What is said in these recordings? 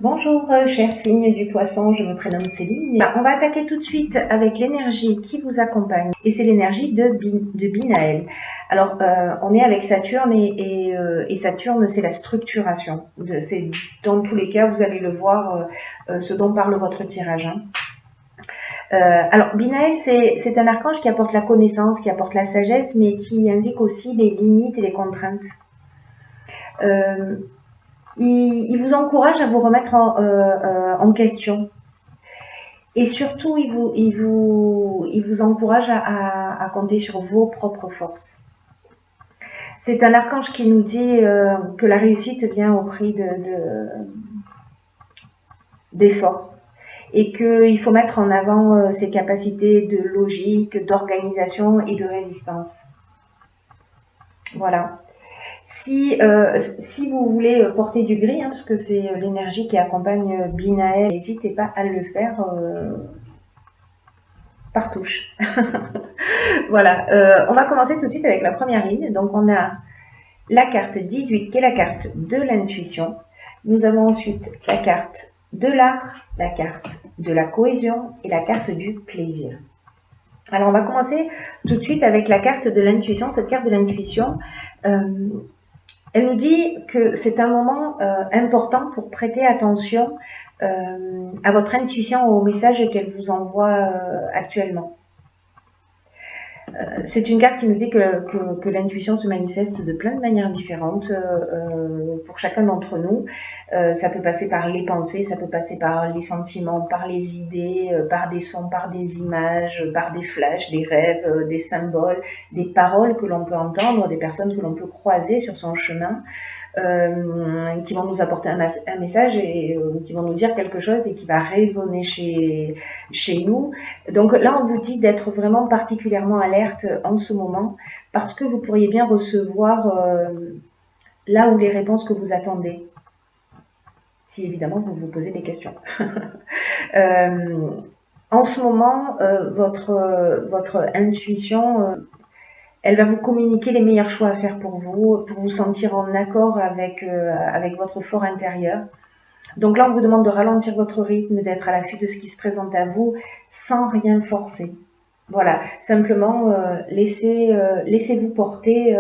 Bonjour, chers signes du poisson, je me prénomme Céline. On va attaquer tout de suite avec l'énergie qui vous accompagne. Et c'est l'énergie de Binaël. Alors, on est avec Saturne et Saturne, c'est la structuration. C'est dans tous les cas, vous allez le voir, ce dont parle votre tirage. Alors, Binaël, c'est un archange qui apporte la connaissance, qui apporte la sagesse, mais qui indique aussi les limites et les contraintes. Il vous encourage à vous remettre en question. Et surtout, il vous encourage à compter sur vos propres forces. C'est un archange qui nous dit que la réussite vient au prix d'efforts. Et qu'il faut mettre en avant ses capacités de logique, d'organisation et de résistance. Voilà. Si vous voulez porter du gris, parce que c'est l'énergie qui accompagne Binaël, n'hésitez pas à le faire par touche. Voilà, on va commencer tout de suite avec la première ligne. Donc on a la carte 18 qui est la carte de l'intuition. Nous avons ensuite la carte de l'art, la carte de la cohésion et la carte du plaisir. Alors on va commencer tout de suite avec la carte de l'intuition. Cette carte de l'intuition, elle nous dit que c'est un moment important pour prêter attention à votre intuition, au message qu'elle vous envoie actuellement. C'est une carte qui nous dit que l'intuition se manifeste de plein de manières différentes pour chacun d'entre nous. Ça peut passer par les pensées, ça peut passer par les sentiments, par les idées, par des sons, par des images, par des flashs, des rêves, des symboles, des paroles que l'on peut entendre, des personnes que l'on peut croiser sur son chemin. Qui vont nous apporter un message et qui vont nous dire quelque chose et qui va résonner chez nous. Donc là, on vous dit d'être vraiment particulièrement alerte en ce moment parce que vous pourriez bien recevoir là où les réponses que vous attendez. Si évidemment vous vous posez des questions. En ce moment, votre intuition... elle va vous communiquer les meilleurs choix à faire pour vous sentir en accord avec votre fort intérieur. Donc là, on vous demande de ralentir votre rythme, d'être à l'affût de ce qui se présente à vous, sans rien forcer. Voilà, simplement laissez-vous porter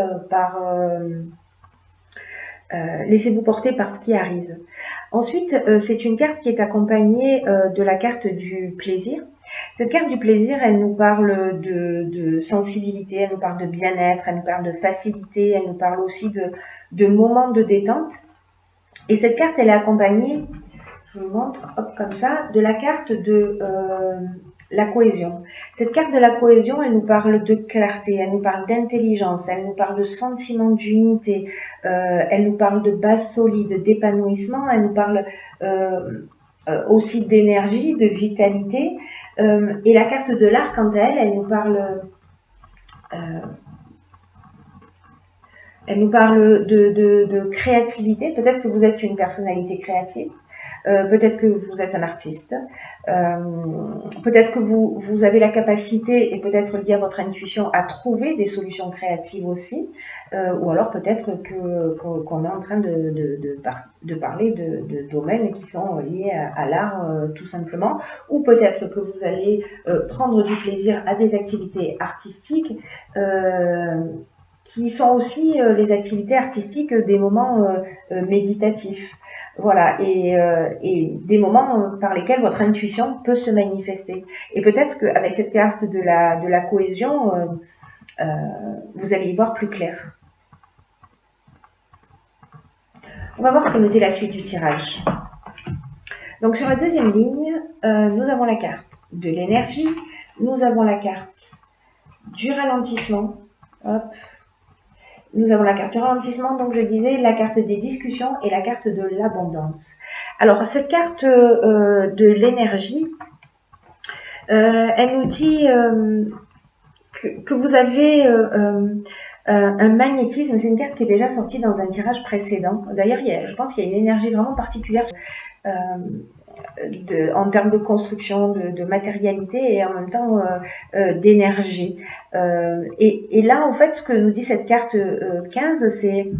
laissez-vous porter par ce qui arrive. Ensuite, c'est une carte qui est accompagnée de la carte du plaisir. Cette carte du plaisir, elle nous parle de sensibilité, elle nous parle de bien-être, elle nous parle de facilité, elle nous parle aussi de moments de détente. Et cette carte, elle est accompagnée, je vous montre, hop, comme ça, de la carte de la cohésion. Cette carte de la cohésion, elle nous parle de clarté, elle nous parle d'intelligence, elle nous parle de sentiment d'unité, elle nous parle de base solide, d'épanouissement, elle nous parle aussi d'énergie, de vitalité. Et la carte de l'art, quant à elle, elle nous parle de créativité. Peut-être que vous êtes une personnalité créative. Peut-être que vous êtes un artiste, peut-être que vous avez la capacité, et peut-être lié à votre intuition, à trouver des solutions créatives aussi, ou alors peut-être qu'on est en train de parler de domaines qui sont liés à l'art tout simplement, ou peut-être que vous allez prendre du plaisir à des activités artistiques qui sont aussi les activités artistiques des moments méditatifs. Voilà, et des moments par lesquels votre intuition peut se manifester. Et peut-être qu'avec cette carte de la cohésion, vous allez y voir plus clair. On va voir ce que nous dit la suite du tirage. Donc sur la deuxième ligne, nous avons la carte de l'énergie, nous avons la carte du ralentissement, hop. Nous avons la carte du ralentissement, donc je disais la carte des discussions et la carte de l'abondance. Alors cette carte de l'énergie, elle nous dit que vous avez un magnétisme. C'est une carte qui est déjà sortie dans un tirage précédent. D'ailleurs, je pense qu'il y a une énergie vraiment particulière en termes de construction, de matérialité et en même temps d'énergie. Et là, en fait, ce que nous dit cette carte 15, c'est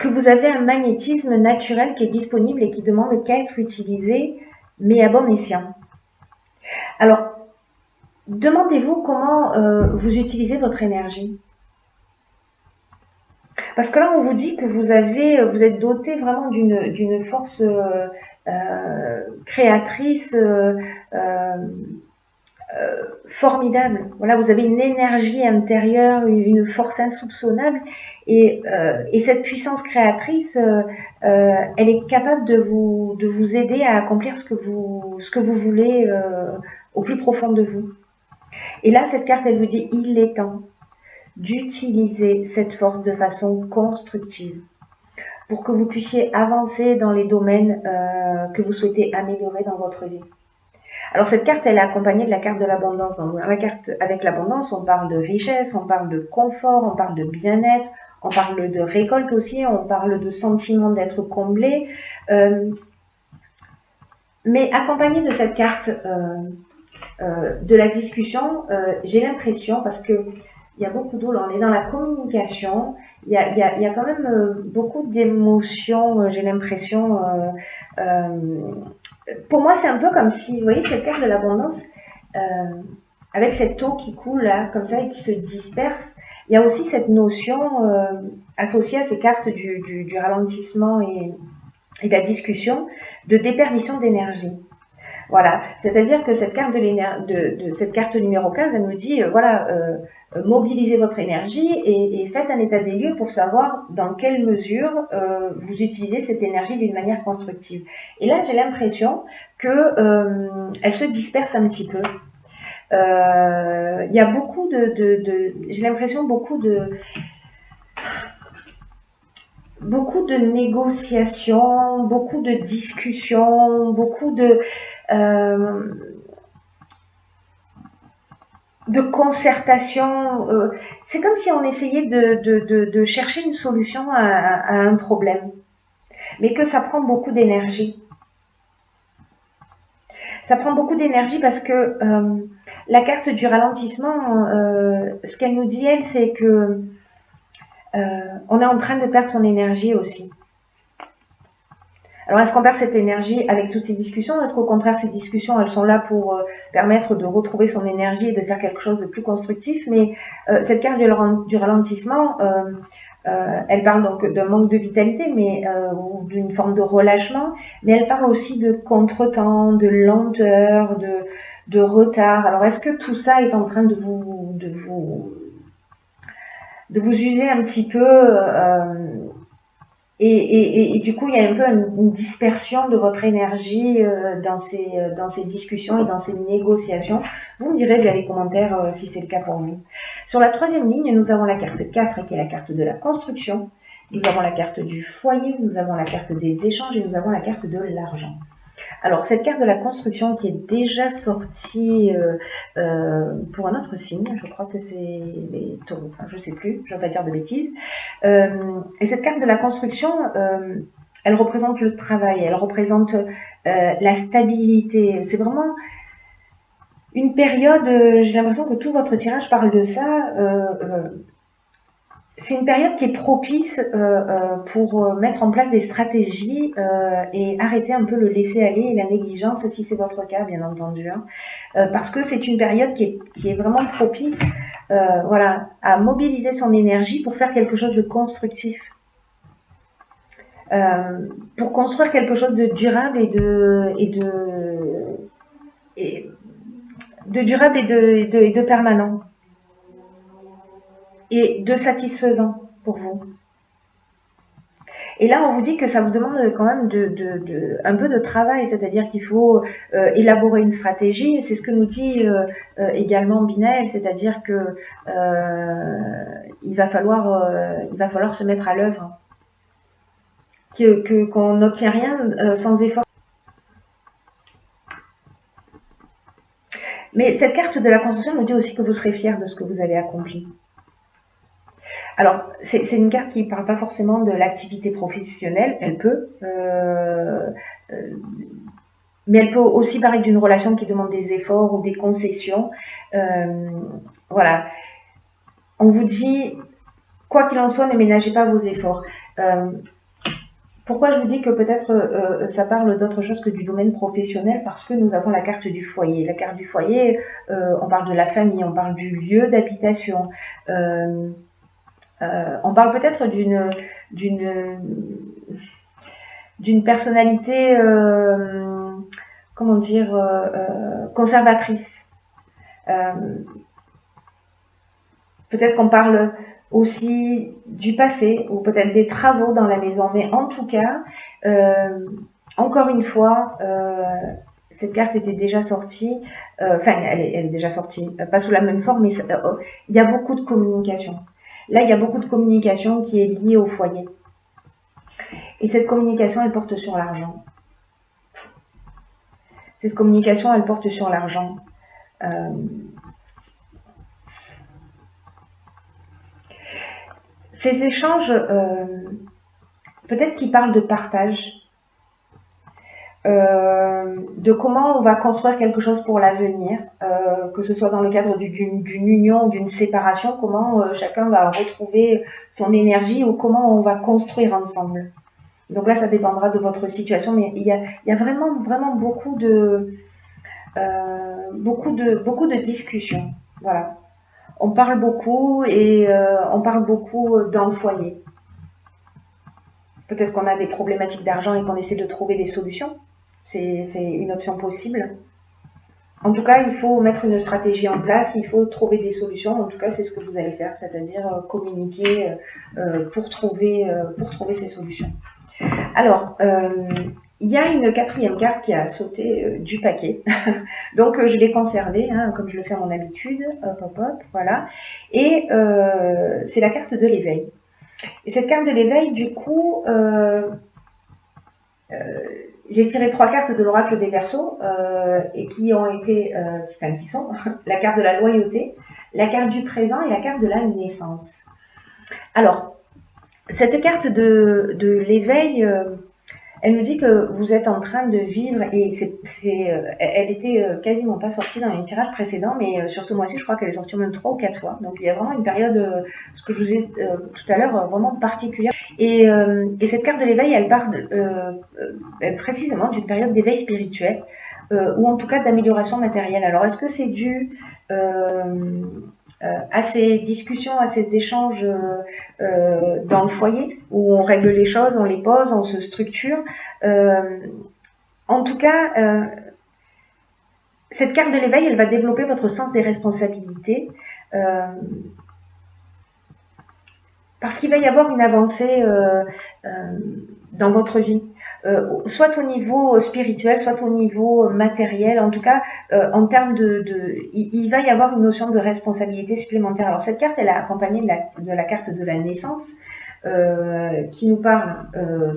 que vous avez un magnétisme naturel qui est disponible et qui demande qu'à être utilisé, mais à bon escient. Alors, demandez-vous comment vous utilisez votre énergie. Parce que là, on vous dit que vous êtes doté vraiment d'une force créatrice formidable. Voilà, vous avez une énergie intérieure, une force insoupçonnable, et cette puissance créatrice, elle est capable de vous aider à accomplir ce que vous voulez au plus profond de vous. Et là, cette carte, elle vous dit, il est temps d'utiliser cette force de façon constructive pour que vous puissiez avancer dans les domaines que vous souhaitez améliorer dans votre vie. Alors cette carte, elle est accompagnée de la carte de l'abondance. Dans la carte avec l'abondance, on parle de richesse, on parle de confort, on parle de bien-être, on parle de récolte aussi, on parle de sentiment d'être comblé. Mais accompagnée de cette carte de la discussion, j'ai l'impression, parce que il y a beaucoup d'eau, là on est dans la communication, il y a quand même beaucoup d'émotions, j'ai l'impression. Pour moi, c'est un peu comme si, vous voyez, cette carte de l'abondance, avec cette eau qui coule là, comme ça, et qui se disperse, il y a aussi cette notion associée à ces cartes du ralentissement et de la discussion, de déperdition d'énergie. Voilà, c'est-à-dire que cette carte cette carte numéro 15, elle nous dit, voilà, mobilisez votre énergie et faites un état des lieux pour savoir dans quelle mesure vous utilisez cette énergie d'une manière constructive. Et là, j'ai l'impression que elle se disperse un petit peu. Il y a beaucoup j'ai l'impression beaucoup de négociations, beaucoup de discussions, beaucoup de concertation. C'est comme si on essayait de chercher une solution à un problème, mais que ça prend beaucoup d'énergie. Ça prend beaucoup d'énergie parce que la carte du ralentissement, ce qu'elle nous dit, elle, c'est que on est en train de perdre son énergie aussi. Alors, est-ce qu'on perd cette énergie avec toutes ces discussions? Est-ce qu'au contraire, ces discussions, elles sont là pour permettre de retrouver son énergie et de faire quelque chose de plus constructif? Mais cette carte du ralentissement, elle parle donc d'un manque de vitalité, mais ou d'une forme de relâchement, mais elle parle aussi de contretemps, de lenteur, de retard. Alors, est-ce que tout ça est en train de vous user un petit peu et du coup, il y a un peu une dispersion de votre énergie dans ces discussions et dans ces négociations. Vous me direz via les commentaires si c'est le cas pour vous. Sur la troisième ligne, nous avons la carte 4 qui est la carte de la construction. Nous avons la carte du foyer, nous avons la carte des échanges et nous avons la carte de l'argent. Alors, cette carte de la construction qui est déjà sortie pour un autre signe, je crois que c'est les taureaux, enfin, je ne sais plus, je ne vais pas dire de bêtises. Et cette carte de la construction, elle représente le travail, elle représente la stabilité. C'est vraiment une période, j'ai l'impression que tout votre tirage parle de ça. C'est une période qui est propice pour mettre en place des stratégies et arrêter un peu le laisser-aller et la négligence, si c'est votre cas, bien entendu. Hein. Parce que c'est une période qui est vraiment propice voilà, à mobiliser son énergie pour faire quelque chose de constructif. Pour construire quelque chose de durable et de permanent. Et de satisfaisant pour vous. Et là, on vous dit que ça vous demande quand même un peu de travail, c'est-à-dire qu'il faut élaborer une stratégie. C'est ce que nous dit également Binaël, c'est-à-dire que il va falloir se mettre à l'œuvre, qu'on n'obtient rien sans effort. Mais cette carte de la construction nous dit aussi que vous serez fier de ce que vous avez accompli. Alors, c'est une carte qui ne parle pas forcément de l'activité professionnelle, elle peut, mais elle peut aussi parler d'une relation qui demande des efforts ou des concessions. Voilà. On vous dit, quoi qu'il en soit, ne ménagez pas vos efforts. Pourquoi je vous dis que peut-être ça parle d'autre chose que du domaine professionnel? Parce que nous avons la carte du foyer. La carte du foyer, on parle de la famille, on parle du lieu d'habitation, euh, on parle peut-être d'une personnalité, comment dire, conservatrice. Peut-être qu'on parle aussi du passé ou peut-être des travaux dans la maison, mais en tout cas, encore une fois, cette carte était déjà sortie, enfin elle est déjà sortie, pas sous la même forme, mais il y a beaucoup de communication. Là, il y a beaucoup de communication qui est liée au foyer. Et cette communication, elle porte sur l'argent. Cette communication, elle porte sur l'argent. Ces échanges, peut-être qu'ils parlent de partage, de comment on va construire quelque chose pour l'avenir, que ce soit dans le cadre d'une union ou d'une séparation, comment chacun va retrouver son énergie ou comment on va construire ensemble. Donc là, ça dépendra de votre situation, mais il y a vraiment, vraiment beaucoup de discussions. Voilà. On parle beaucoup et on parle beaucoup dans le foyer. Peut-être qu'on a des problématiques d'argent et qu'on essaie de trouver des solutions. C'est une option possible. En tout cas, il faut mettre une stratégie en place, il faut trouver des solutions. En tout cas, c'est ce que vous allez faire, c'est-à-dire communiquer pour trouver ces solutions. Alors, il y a une quatrième carte qui a sauté du paquet. Donc, je l'ai conservée, hein, comme je le fais à mon habitude. Hop, hop, hop, voilà. Et c'est la carte de l'éveil. Et cette carte de l'éveil, du coup, j'ai tiré 3 cartes de l'oracle des Verseaux et qui ont été, enfin qui sont la carte de la loyauté, la carte du présent et la carte de la naissance. Alors, cette carte de l'éveil, elle nous dit que vous êtes en train de vivre, et elle était quasiment pas sortie dans les tirages précédents, mais sur ce mois-ci, je crois qu'elle est sortie même 3 ou 4 fois. Donc il y a vraiment une période, ce que je vous ai tout à l'heure, vraiment particulière. Et cette carte de l'éveil, elle parle précisément d'une période d'éveil spirituel, ou en tout cas d'amélioration matérielle. Alors est-ce que c'est dû à ces discussions, à ces échanges dans le foyer, où on règle les choses, on les pose, on se structure. En tout cas, cette carte de l'éveil, elle va développer votre sens des responsabilités, parce qu'il va y avoir une avancée dans votre vie. Soit au niveau spirituel, soit au niveau matériel, en tout cas, en termes il va y avoir une notion de responsabilité supplémentaire. Alors cette carte, elle est accompagnée de la carte de la naissance, qui nous parle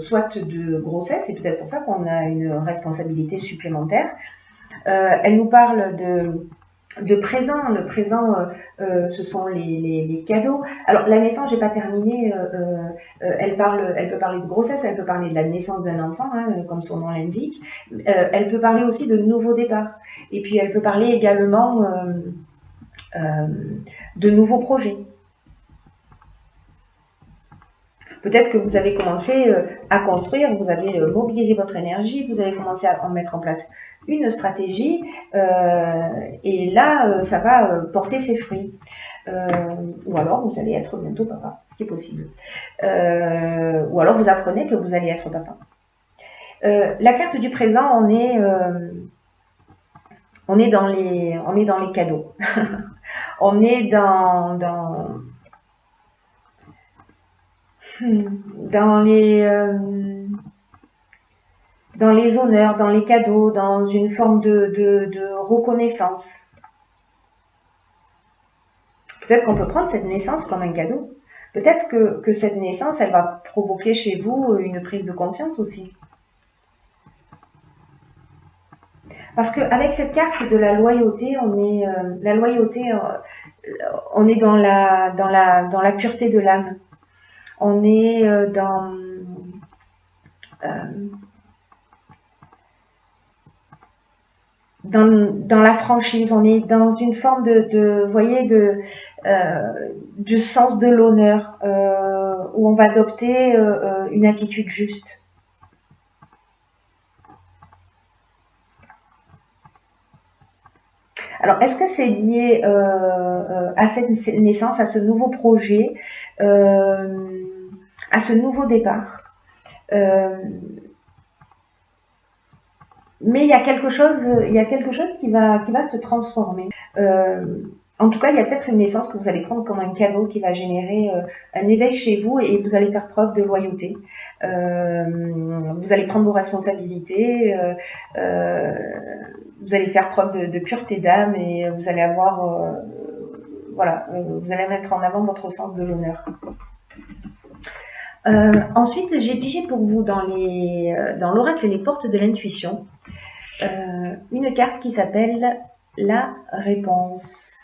soit de grossesse, et peut-être pour ça qu'on a une responsabilité supplémentaire. Elle nous parle de présent. Le présent, ce sont les cadeaux. Alors la naissance, j'ai pas terminé. Elle peut parler de grossesse, elle peut parler de la naissance d'un enfant, hein, comme son nom l'indique. Elle peut parler aussi de nouveaux départs. Et puis elle peut parler également de nouveaux projets. Peut-être que vous avez commencé à construire, vous avez mobilisé votre énergie, vous avez commencé à mettre en place une stratégie, et là, ça va porter ses fruits. Ou alors, vous allez être bientôt papa, ce qui est possible. Ou alors, vous apprenez que vous allez être papa. La carte du présent, on est dans les cadeaux. On est dans les honneurs, dans les cadeaux, dans une forme de reconnaissance. Peut-être qu'on peut prendre cette naissance comme un cadeau. Peut-être que cette naissance, elle va provoquer chez vous une prise de conscience aussi. Parce qu'avec cette carte de la loyauté, on est dans la pureté de l'âme. On est dans la franchise, on est dans une forme du sens de l'honneur, où on va adopter une attitude juste. Alors, est-ce que c'est lié à cette naissance, à ce nouveau projet, à ce nouveau départ? Mais il y a quelque chose qui va se transformer. En tout cas, il y a peut-être une naissance que vous allez prendre comme un cadeau qui va générer un éveil chez vous et vous allez faire preuve de loyauté. Vous allez prendre vos responsabilités, vous allez faire preuve de pureté d'âme et vous allez avoir, voilà, vous allez mettre en avant votre sens de l'honneur. Ensuite, j'ai pigé pour vous dans l'oracle Les Portes de l'intuition une carte qui s'appelle la réponse,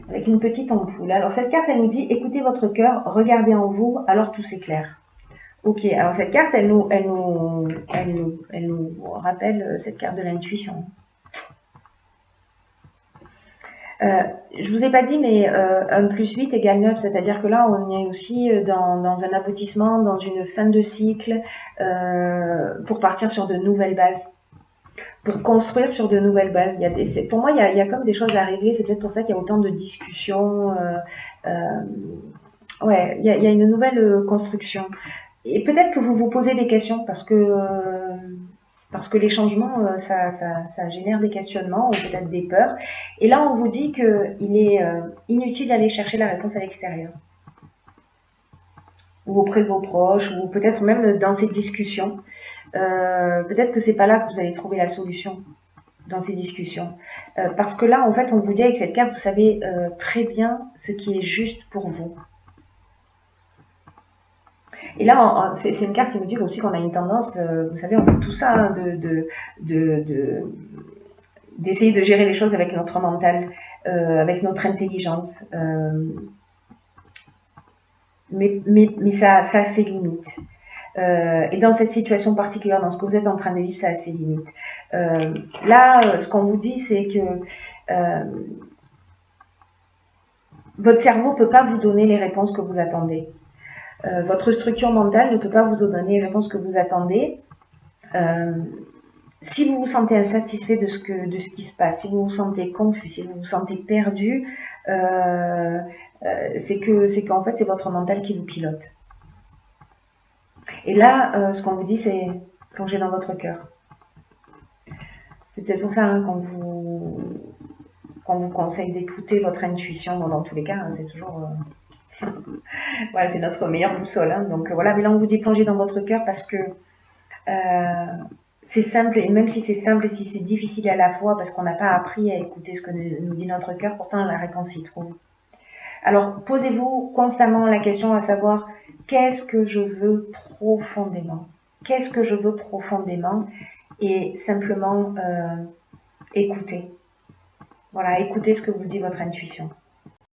avec une petite ampoule. Alors cette carte, elle nous dit écoutez votre cœur, regardez en vous, alors tout s'éclaire. Ok, alors cette carte, elle nous rappelle cette carte de l'intuition. Je vous ai pas dit, mais 1 + 8 égale 9, c'est-à-dire que là, on est aussi dans un aboutissement, dans une fin de cycle, pour partir sur de nouvelles bases, pour construire sur de nouvelles bases. Pour moi, il y a comme des choses à régler, c'est peut-être pour ça qu'il y a autant de discussions. Ouais, il y a une nouvelle construction. Et peut-être que vous vous posez des questions parce que les changements, ça génère des questionnements ou peut-être des peurs. Et là, on vous dit qu'il est inutile d'aller chercher la réponse à l'extérieur. Ou auprès de vos proches, ou peut-être même dans ces discussions. Peut-être que c'est pas là que vous allez trouver la solution dans ces discussions. Parce que là, en fait, on vous dit avec cette carte, vous savez très bien ce qui est juste pour vous. Et là, c'est une carte qui nous dit aussi qu'on a une tendance, vous savez, on fait tout ça, hein, d'essayer de gérer les choses avec notre mental, avec notre intelligence. Mais ça a ses limites. Et dans cette situation particulière, dans ce que vous êtes en train de vivre, ça a ses limites. Là, ce qu'on vous dit, c'est que votre cerveau ne peut pas vous donner les réponses que vous attendez. Votre structure mentale ne peut pas vous donner les réponses que vous attendez. Si vous vous sentez insatisfait de ce qui se passe, si vous vous sentez confus, si vous vous sentez perdu, c'est qu'en fait c'est votre mental qui vous pilote. Et là, ce qu'on vous dit, c'est plonger dans votre cœur. C'est peut-être pour ça hein, qu'on vous conseille d'écouter votre intuition. Bon, dans tous les cas, hein, c'est toujours voilà, c'est notre meilleure boussole. Hein. Donc voilà, mais là on vous dit plonger dans votre cœur parce que c'est simple, et même si c'est simple et si c'est difficile à la fois, parce qu'on n'a pas appris à écouter ce que nous dit notre cœur, pourtant la réponse s'y trouve. Alors posez-vous constamment la question à savoir qu'est-ce que je veux profondément? Qu'est-ce que je veux profondément? Et simplement écouter. Voilà, écoutez ce que vous dit votre intuition.